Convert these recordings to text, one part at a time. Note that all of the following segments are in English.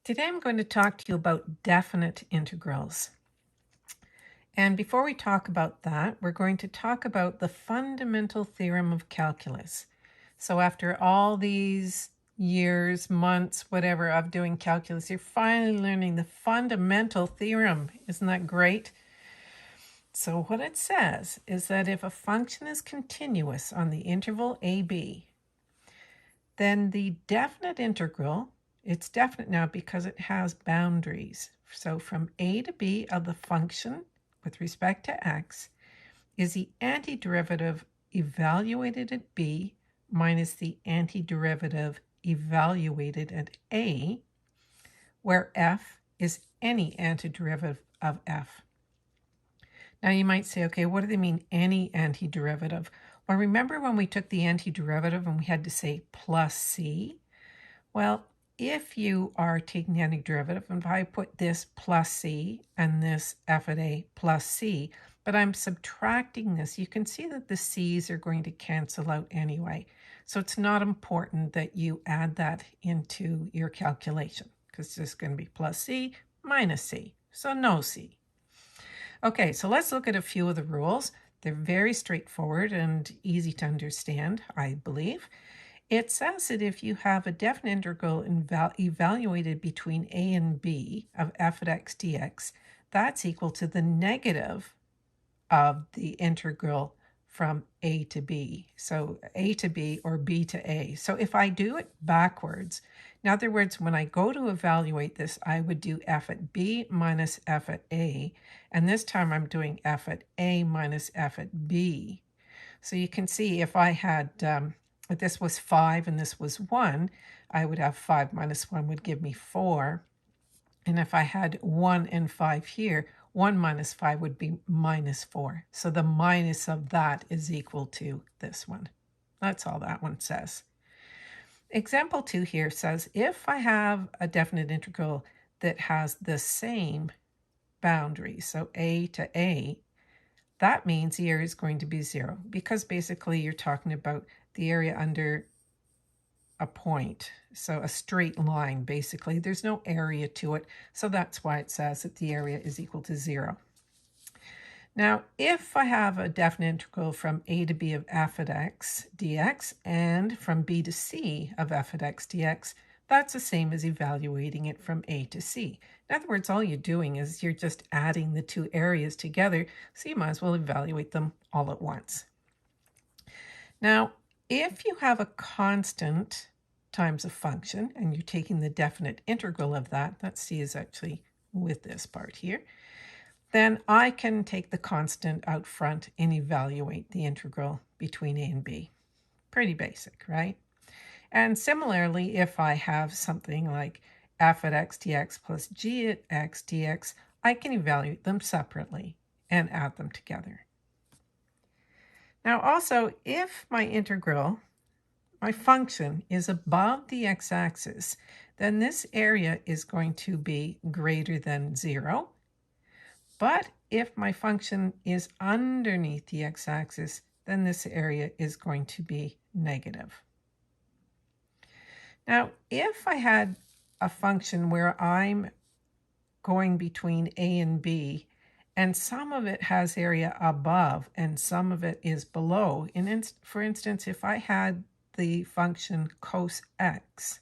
Today I'm going to talk to you about definite integrals. And before we talk about that, we're going to talk about the fundamental theorem of calculus. So after all these years, months, whatever of doing calculus, you're finally learning the fundamental theorem. Isn't that great? So what it says is that if a function is continuous on the interval AB, then the definite integral, it's definite now because it has boundaries. So from a to b of the function with respect to x is the antiderivative evaluated at b minus the antiderivative evaluated at a, where f is any antiderivative of f. Now you might say, okay, what do they mean, any antiderivative? Well, remember when we took the antiderivative and we had to say plus c? Well, if you are taking the antiderivative, and if I put this plus c and this f at a plus c, but I'm subtracting this, you can see that the c's are going to cancel out anyway. So it's not important that you add that into your calculation because it's going to be plus c minus c, so no c. Okay, so let's look at a few of the rules. They're very straightforward and easy to understand, I believe. It says that if you have a definite integral evaluated between a and b of f at x dx, that's equal to the negative of the integral from a to b. So a to b or b to a. So if I do it backwards, in other words, when I go to evaluate this, I would do f at b minus f at a. And this time I'm doing f at a minus f at b. So you can see if I had, if this was 5 and this was 1, I would have 5 minus 1 would give me 4. And if I had 1 and 5 here, 1 minus 5 would be minus 4. So the minus of that is equal to this one. That's all that one says. Example 2 here says, if I have a definite integral that has the same boundaries, so a to a, that means the area is going to be 0 because basically you're talking about the area under a point, so a straight line basically. There's no area to it, so that's why it says that the area is equal to 0. Now, if I have a definite integral from a to b of f at x dx and from b to c of f at x dx, that's the same as evaluating it from a to c. In other words, all you're doing is you're just adding the two areas together, so you might as well evaluate them all at once. Now, if you have a constant times a function and you're taking the definite integral of that, that c is actually with this part here, then I can take the constant out front and evaluate the integral between a and b. Pretty basic, right? And similarly, if I have something like f at x dx plus g at x dx, I can evaluate them separately and add them together. Now also, if my integral, my function, is above the x-axis, then this area is going to be greater than 0. But if my function is underneath the x-axis, then this area is going to be negative. Now, if I had a function where I'm going between a and b, and some of it has area above and some of it is below, for instance, if I had the function cos x,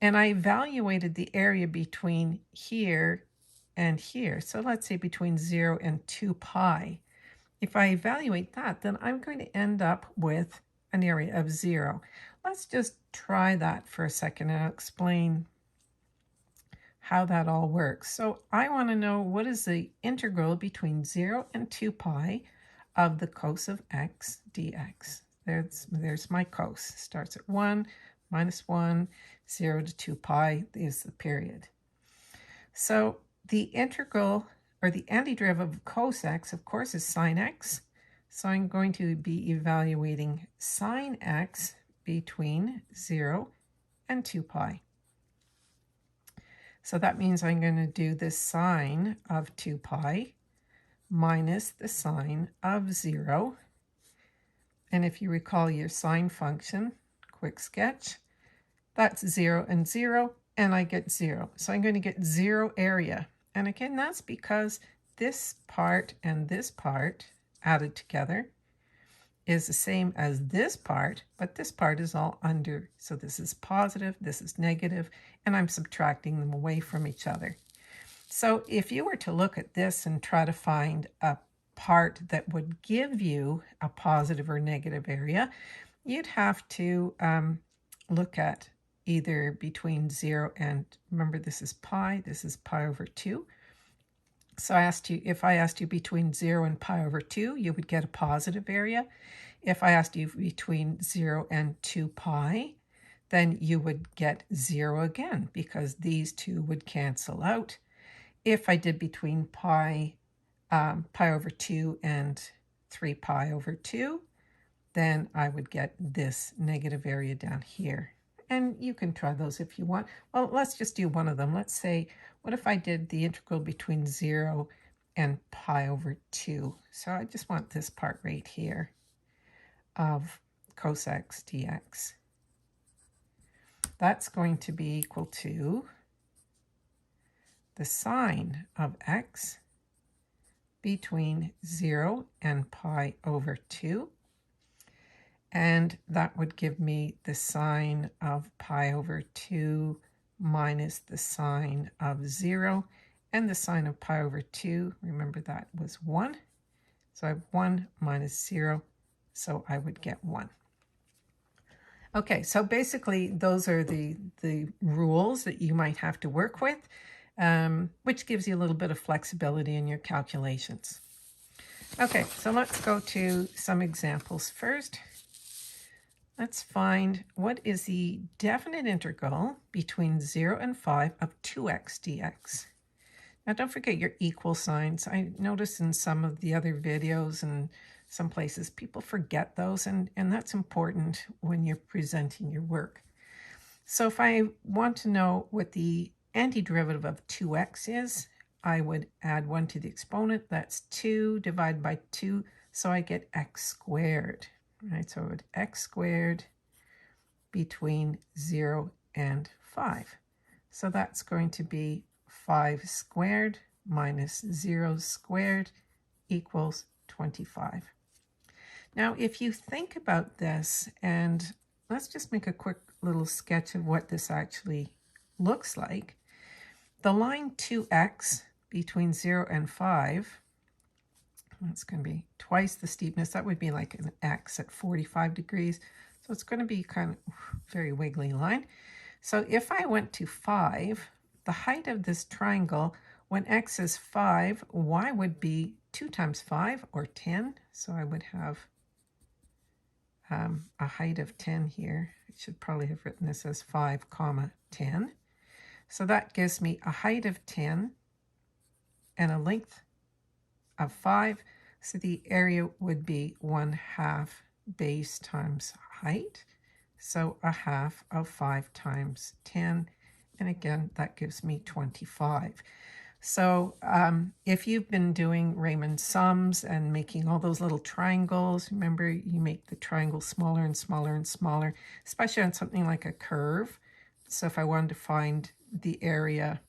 and I evaluated the area between here and here, so let's say between 0 and 2 pi, if I evaluate that, then I'm going to end up with an area of 0. Let's just try that for a second and I'll explain how that all works. So I want to know what is the integral between 0 and 2 pi of the cos of x dx. There's my cos. Starts at 1, minus 1, 0 to 2 pi is the period. So the integral, or the antiderivative of cos x, of course, is sine x. So I'm going to be evaluating sine x between 0 and 2 pi. So that means I'm going to do the sine of 2 pi minus the sine of 0. And if you recall your sine function, quick sketch, that's 0 and 0, and I get 0. So I'm going to get 0 area. And again, that's because this part and this part added together is the same as this part, but this part is all under. So this is positive, this is negative, and I'm subtracting them away from each other. So if you were to look at this and try to find a part that would give you a positive or negative area, you'd have to look at either between 0 and, remember this is pi over 2. So if I asked you between 0 and pi over 2, you would get a positive area. If I asked you between 0 and 2 pi, then you would get 0 again, because these two would cancel out. If I did between pi over 2 and 3 pi over 2, then I would get this negative area down here. And you can try those if you want. Well, let's just do one of them. Let's say, what if I did the integral between 0 and pi over 2? So I just want this part right here of cos x dx. That's going to be equal to the sine of x between 0 and pi over 2. And that would give me the sine of pi over 2 minus the sine of 0. And the sine of pi over 2, remember that was 1. So I have 1 minus 0, so I would get 1. Okay, so basically those are the rules that you might have to work with, which gives you a little bit of flexibility in your calculations. Okay, so let's go to some examples first. Let's find what is the definite integral between 0 and 5 of 2x dx. Now don't forget your equal signs. I noticed in some of the other videos and some places people forget those, and that's important when you're presenting your work. So if I want to know what the antiderivative of 2x is, I would add 1 to the exponent. That's 2 divided by 2, so I get x squared. Right, so I would x squared between 0 and 5. So that's going to be 5 squared minus 0 squared equals 25. Now, if you think about this, and let's just make a quick little sketch of what this actually looks like. The line 2x between 0 and 5, that's going to be twice the steepness. That would be like an x at 45 degrees. So it's going to be kind of very wiggly line. So if I went to 5, the height of this triangle, when x is 5, y would be 2 times 5, or 10. So I would have a height of 10 here. I should probably have written this as 5 comma 10. So that gives me a height of 10 and a length of 5. So the area would be 1/2 base times height. So a half of 5 times 10. And again, that gives me 25. So if you've been doing Riemann sums and making all those little triangles, remember you make the triangle smaller and smaller and smaller, especially on something like a curve. So if I wanted to find the area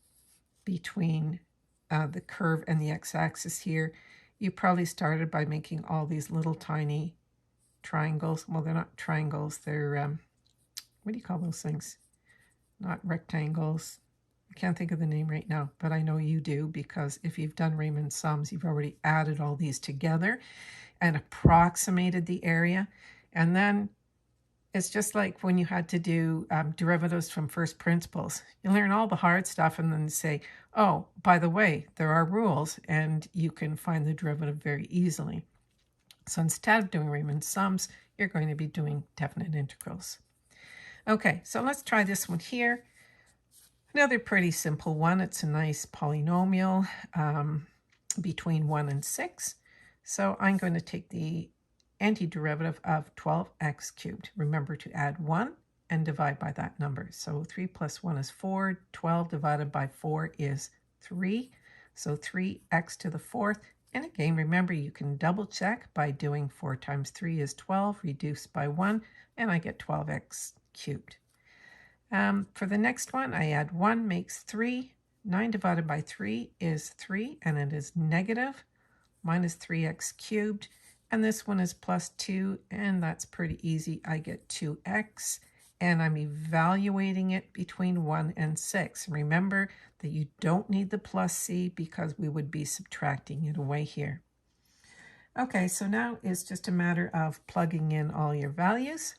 between the curve and the x-axis here, you probably started by making all these little tiny triangles. Well, they're not triangles. They're, what do you call those things? Not rectangles. I can't think of the name right now, but I know you do, because if you've done Riemann sums, you've already added all these together and approximated the area. And then it's just like when you had to do derivatives from first principles. You learn all the hard stuff and then say, oh, by the way, there are rules, and you can find the derivative very easily. So instead of doing Riemann sums, you're going to be doing definite integrals. Okay, so let's try this one here. Another pretty simple one. It's a nice polynomial between 1 and 6. So I'm going to take the antiderivative of 12x cubed. Remember to add 1 and divide by that number. So 3 plus 1 is 4. 12 divided by 4 is 3. So 3x to the 4th. And again, remember, you can double check by doing 4 times 3 is 12, reduced by 1, and I get 12x cubed. For the next one, I add 1 makes 3. 9 divided by 3 is 3, and it is negative minus 3x cubed. And this one is plus 2, and that's pretty easy. I get 2x, and I'm evaluating it between 1 and 6. Remember that you don't need the plus c because we would be subtracting it away here. Okay, so now it's just a matter of plugging in all your values.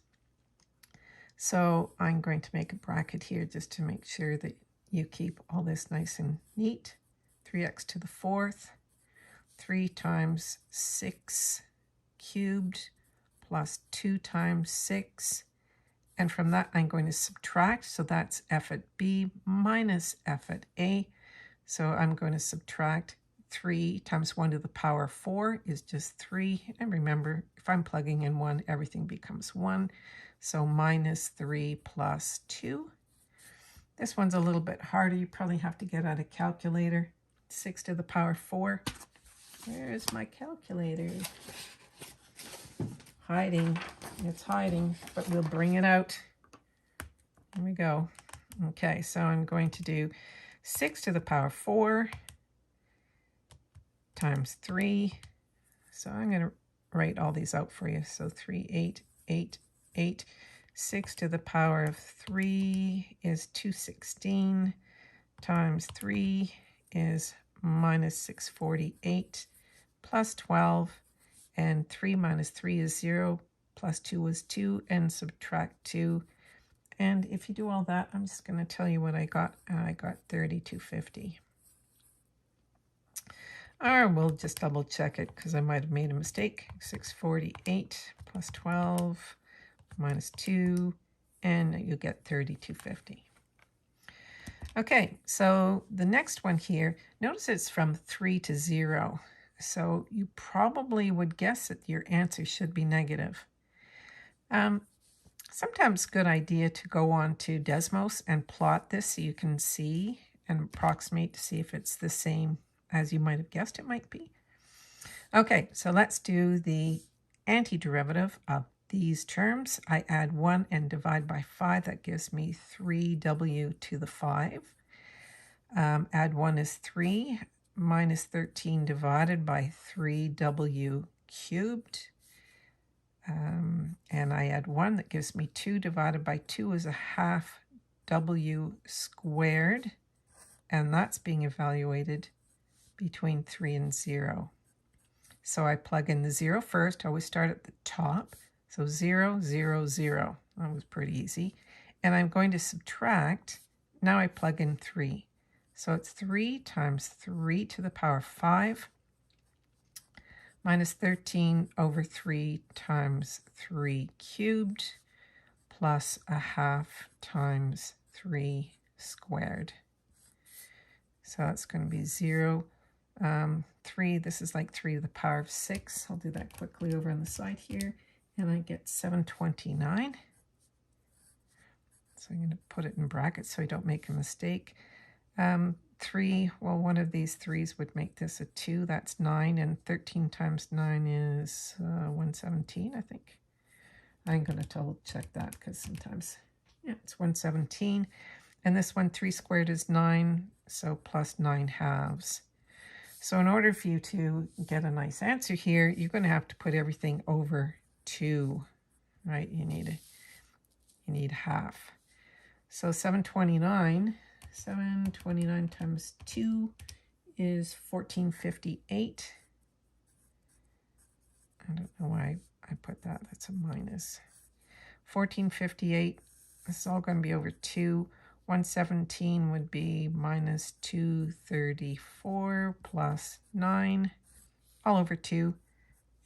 So I'm going to make a bracket here just to make sure that you keep all this nice and neat. 3x to the 4th, 3 times 6 cubed plus 2 times 6. And from that, I'm going to subtract. So that's f at b minus f at a. So I'm going to subtract 3 times 1 to the power 4 is just 3. And remember, if I'm plugging in 1, everything becomes 1. So minus 3 plus 2. This one's a little bit harder. You probably have to get out a calculator. 6 to the power 4. Where's my calculator? Hiding. It's hiding, but we'll bring it out. Here we go. Okay, so I'm going to do 6 to the power 4 times 3. So I'm going to write all these out for you. So 3, 8, 8, 8. 6 to the power of 3 is 216 times 3 is minus 648 plus 12, and 3 minus 3 is 0, plus 2 is 2, and subtract 2. And if you do all that, I'm just going to tell you what I got. I got 3250. Or we'll just double check it because I might have made a mistake. 648 plus 12 minus 2, and you get 3250. Okay, so the next one here, notice it's from 3 to 0. So you probably would guess that your answer should be negative. Sometimes good idea to go on to Desmos and plot this so you can see and approximate to see if it's the same as you might have guessed it might be. Okay, so let's do the antiderivative of these terms. I add 1 and divide by 5. That gives me 3w to the 5. Add 1 is 3. Minus 13 divided by 3w cubed. And I add 1. That gives me 2 divided by 2 is a half w squared. And that's being evaluated between 3 and 0. So I plug in the 0 first. I always start at the top. So 0, 0, 0. That was pretty easy. And I'm going to subtract. Now I plug in 3. So it's 3 times 3 to the power 5 minus 13 over 3 times 3 cubed plus a half times 3 squared. So that's going to be 0. 3, this is like 3 to the power of 6. I'll do that quickly over on the side here. And I get 729. So I'm going to put it in brackets so I don't make a mistake. 3, well, one of these 3's would make this a 2. That's 9. And 13 times 9 is 117, I think. I'm going to double check that because sometimes, yeah, it's 117. And this one, 3 squared is 9, so plus 9 halves. So in order for you to get a nice answer here, you're going to have to put everything over 2, right? You need half. So 729 times 2 is 1458. I don't know why I put that. That's a minus. 1458. This is all going to be over 2. 117 would be minus 234 plus 9, all over 2.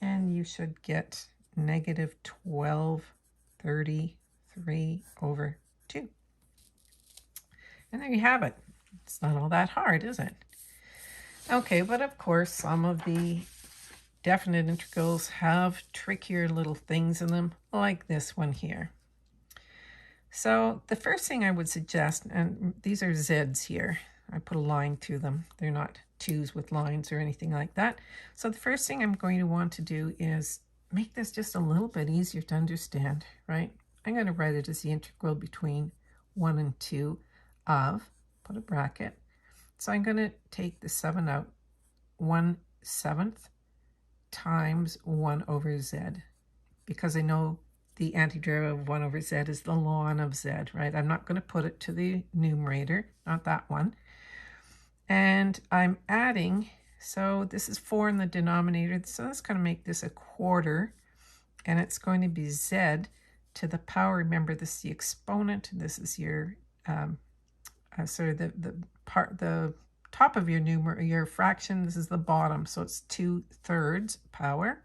And you should get negative 1233 over 2. And there you have it. It's not all that hard, is it? Okay, but of course, some of the definite integrals have trickier little things in them, like this one here. So the first thing I would suggest, and these are z's here. I put a line through them. They're not 2's with lines or anything like that. So the first thing I'm going to want to do is make this just a little bit easier to understand, right? I'm going to write it as the integral between 1 and 2 of, put a bracket. So I'm going to take the 7 out, 1/7 times 1 over z, because I know the antiderivative of 1 over z is the ln of z, right? I'm not going to put it to the numerator, not that one. And I'm adding, so this is 4 in the denominator, so that's going to make this a quarter, and it's going to be z to the power. Remember, this is the exponent, this is your sort of the top of your numerator, your fraction, this is the bottom, so it's 2/3 power.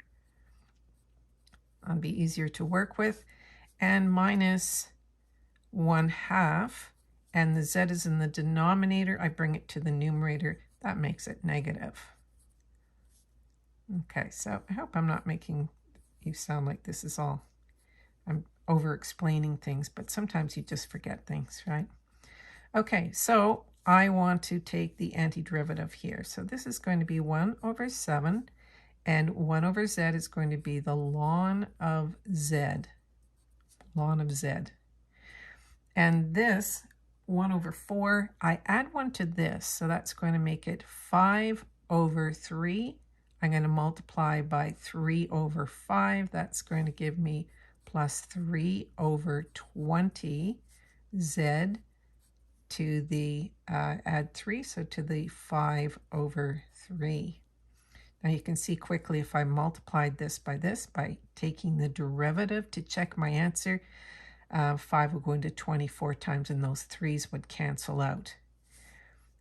That'll be easier to work with, and minus 1/2, and the z is in the denominator. I bring it to the numerator. That makes it negative. Okay, so I hope I'm not making you sound like this is all, I'm over explaining things, but sometimes you just forget things, right? Okay, so I want to take the antiderivative here. So this is going to be 1 over 7, and 1 over z is going to be the ln of z, ln of z. And this 1 over 4, I add 1 to this, so that's going to make it 5 over 3. I'm going to multiply by 3 over 5. That's going to give me plus 3 over 20 z to the, add 3, so to the 5 over 3. Now you can see quickly if I multiplied this by taking the derivative to check my answer, 5 will go into 24 times, and those 3's would cancel out.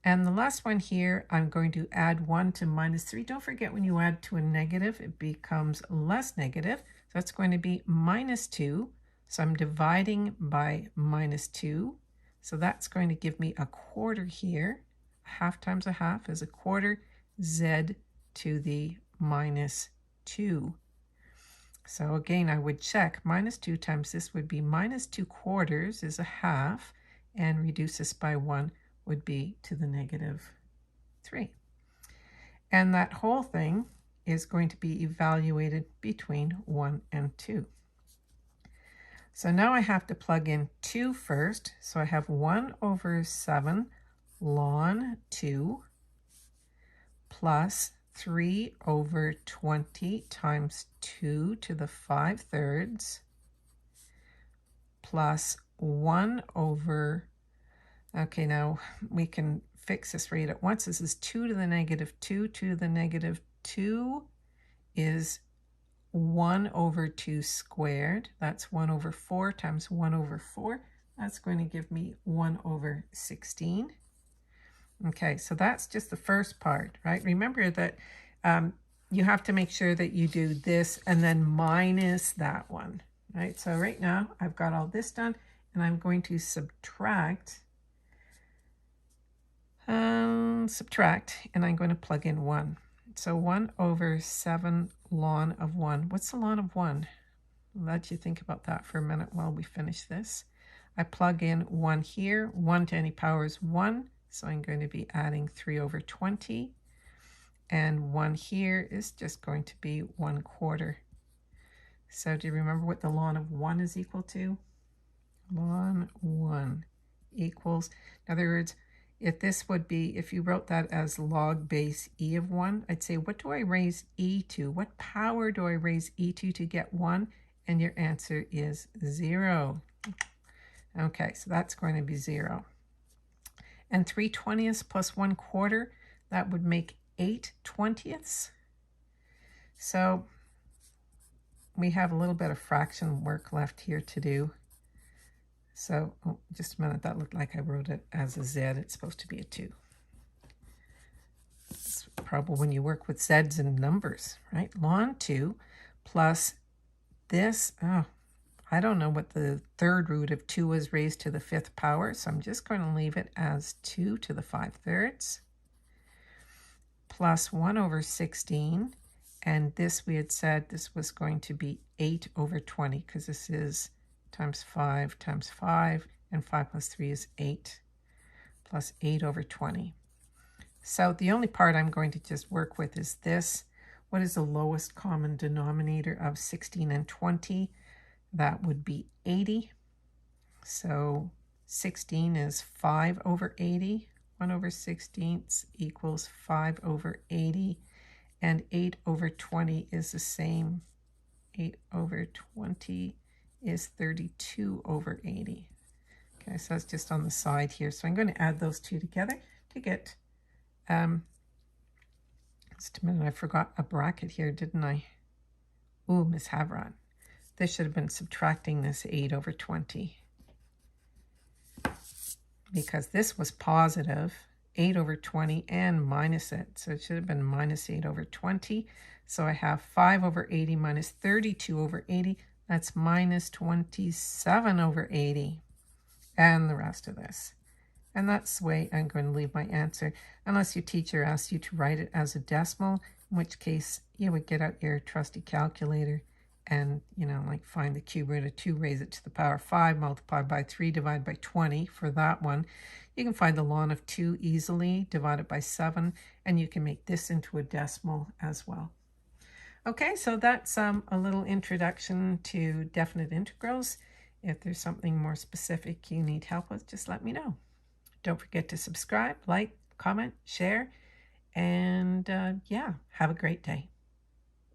And the last one here, I'm going to add 1 to minus 3. Don't forget, when you add to a negative, it becomes less negative. So that's going to be minus 2. So I'm dividing by minus 2. So that's going to give me a quarter here. Half times a half is a quarter, z to the minus 2. So again, I would check minus 2 times this would be minus 2/4 is a half, and reduce this by 1 would be to the negative 3. And that whole thing is going to be evaluated between 1 and 2. So now I have to plug in 2 first. So I have 1 over 7 ln 2 plus 3 over 20 times 2 to the 5/3 plus 1 over, okay, now we can fix this right at once. This is 2 to the negative 2. 2 to the negative 2 is 1 over 2 squared. That's 1 over 4 times 1 over 4. That's going to give me 1 over 16. Okay, so that's just the first part, right? Remember that you have to make sure that you do this and then minus that one, right? So right now I've got all this done, and I'm going to subtract, and I'm going to plug in 1. So 1 over 7 ln of 1. What's the ln of 1? I'll let you think about that for a minute while we finish this. I plug in 1 here. 1 to any power is 1. So I'm going to be adding 3 over 20. And 1 here is just going to be 1/4. So do you remember what the ln of 1 is equal to? Ln 1 equals, in other words, if this would be, if you wrote that as log base e of 1, I'd say, what do I raise e to? What power do I raise e to get 1? And your answer is 0. Okay, so that's going to be 0. And 3/20 plus 1/4, that would make 8/20. So we have a little bit of fraction work left here to do. So, oh, just a minute, that looked like I wrote it as a z. It's supposed to be a 2. It's probably when you work with z's and numbers, right? Ln 2 plus this, oh, I don't know what the third root of 2 is raised to the 5th power, so I'm just going to leave it as 2 to the 5/3 plus 1 over 16, and this we had said this was going to be 8 over 20, because this is times 5 times 5, and 5 plus 3 is 8, plus 8 over 20. So the only part I'm going to just work with is this. What is the lowest common denominator of 16 and 20? That would be 80. So 16 is 5 over 80. 1 over 16 equals 5 over 80. And 8 over 20 is the same. 8 over 20 is 32 over 80. Okay, so that's just on the side here. So I'm going to add those two together to get, just a minute, I forgot a bracket here, didn't I? Ooh, Miss Havron. This should have been subtracting this 8 over 20. Because this was positive, 8 over 20, and minus it. So it should have been minus 8 over 20. So I have 5 over 80 minus 32 over 80. That's minus 27 over 80. And the rest of this. And that's the way I'm going to leave my answer, unless your teacher asks you to write it as a decimal, in which case you would get out your trusty calculator and, you know, like find the cube root of 2, raise it to the power of 5, multiply by 3, divide by 20 for that one. You can find the ln of 2 easily, divide it by 7, and you can make this into a decimal as well. Okay, so that's a little introduction to definite integrals. If there's something more specific you need help with, just let me know. Don't forget to subscribe, like, comment, share, and yeah, have a great day.